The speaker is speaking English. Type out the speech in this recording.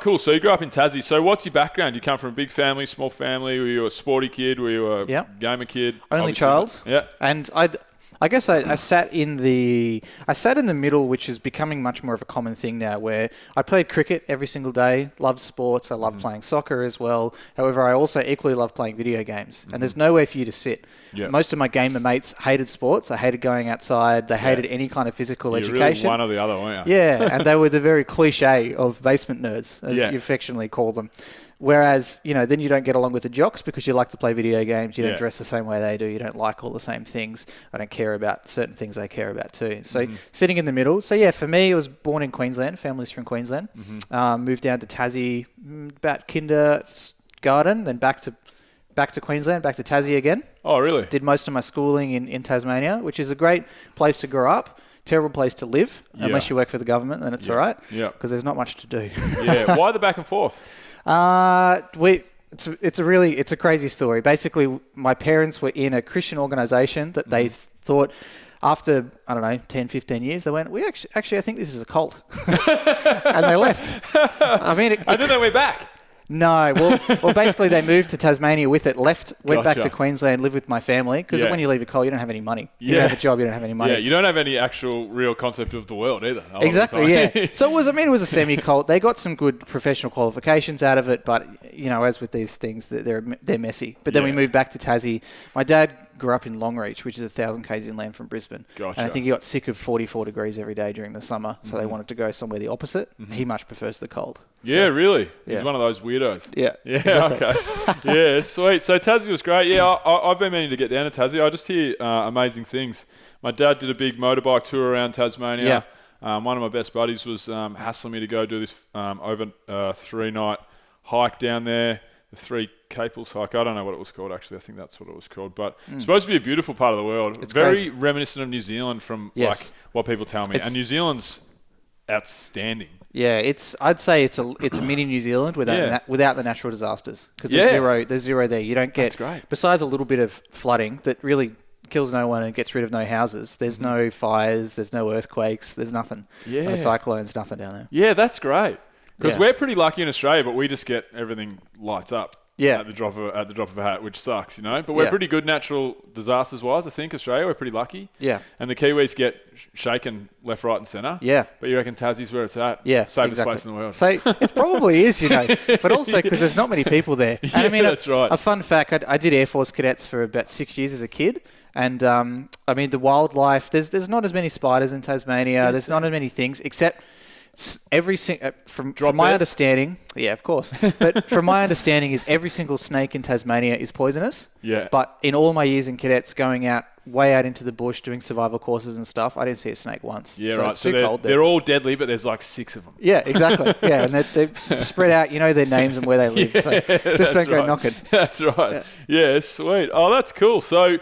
Cool. So you grew up in Tassie. So what's your background? You come from a big family, small family? Were you a sporty kid? Were you a gamer kid? Only child. Yeah. And I guess I sat in the middle, which is becoming much more of a common thing now, where I played cricket every single day, loved sports, I loved playing soccer as well. However, I also equally love playing video games, and there's nowhere for you to sit. Yep. Most of my gamer mates hated sports. They hated going outside. They hated any kind of physical education. Really one or the other, weren't you? Yeah, and they were the very cliche of basement nerds, as you affectionately call them. Whereas, then you don't get along with the jocks because you like to play video games. You don't dress the same way they do. You don't like all the same things. I don't care about certain things they care about too. So sitting in the middle. So yeah, for me, I was born in Queensland. Family's from Queensland. Moved down to Tassie about kindergarten, then back to Queensland, back to Tassie again. Oh, really? Did most of my schooling in Tasmania, which is a great place to grow up. Terrible place to live, unless you work for the government, then it's all right. Yeah. Because there's not much to do. Yeah. Why the back and forth? It's a crazy story. Basically, my parents were in a Christian organisation that they thought after, 10, 15 years, they went, I think this is a cult. And they left. And then they went back. No, well, basically they moved to Tasmania with it, went back to Queensland, lived with my family, because when you leave a cult, you don't have any money. You don't have a job, you don't have any money. Yeah, you don't have any actual real concept of the world either. Exactly, yeah. So it was a semi-cult. They got some good professional qualifications out of it, but, as with these things, they're messy. But then we moved back to Tassie. My dad grew up in Longreach, which is 1,000 k's inland from Brisbane. Gotcha. And I think he got sick of 44 degrees every day during the summer, so they wanted to go somewhere the opposite. He much prefers the cold. Yeah, really? He's one of those weirdos. Yeah. Yeah, exactly. Okay. Yeah, sweet. So Tassie was great. Yeah, I've been meaning to get down to Tassie. I just hear amazing things. My dad did a big motorbike tour around Tasmania. Yeah. One of my best buddies was hassling me to go do this over 3-night hike down there. The Three Caples hike. I don't know what it was called, actually. I think that's what it was called. But it's supposed to be a beautiful part of the world. It's very crazy. Reminiscent of New Zealand from like what people tell me. And New Zealand's outstanding. Yeah, I'd say it's a mini New Zealand without the natural disasters, because there's zero there. You don't get, besides a little bit of flooding that really kills no one and gets rid of no houses. There's no fires, there's no earthquakes, there's nothing. Yeah. No cyclones, nothing down there. Yeah, that's great. Because we're pretty lucky in Australia, but we just get everything lights up. At the drop of a hat, which sucks, But we're pretty good natural disasters wise. I think Australia, we're pretty lucky. Yeah. And the Kiwis get shaken left, right, and centre. Yeah. But you reckon Tassie's where it's at? Yeah. Safest place in the world. So it probably is, But also because there's not many people there. And that's right. A fun fact: I did Air Force cadets for about 6 years as a kid. And the wildlife. There's not as many spiders in Tasmania. There's not as many things except. From my understanding, yeah, of course. But from my understanding, is every single snake in Tasmania is poisonous. Yeah. But in all my years in cadets, going way out into the bush, doing survival courses and stuff, I didn't see a snake once. Yeah, so right. It's too cold there. They're all deadly, but there's like 6 of them. Yeah, exactly. Yeah, and they're spread out. You know their names and where they live. So just don't go knocking. That's right. Yeah, sweet. Oh, that's cool. So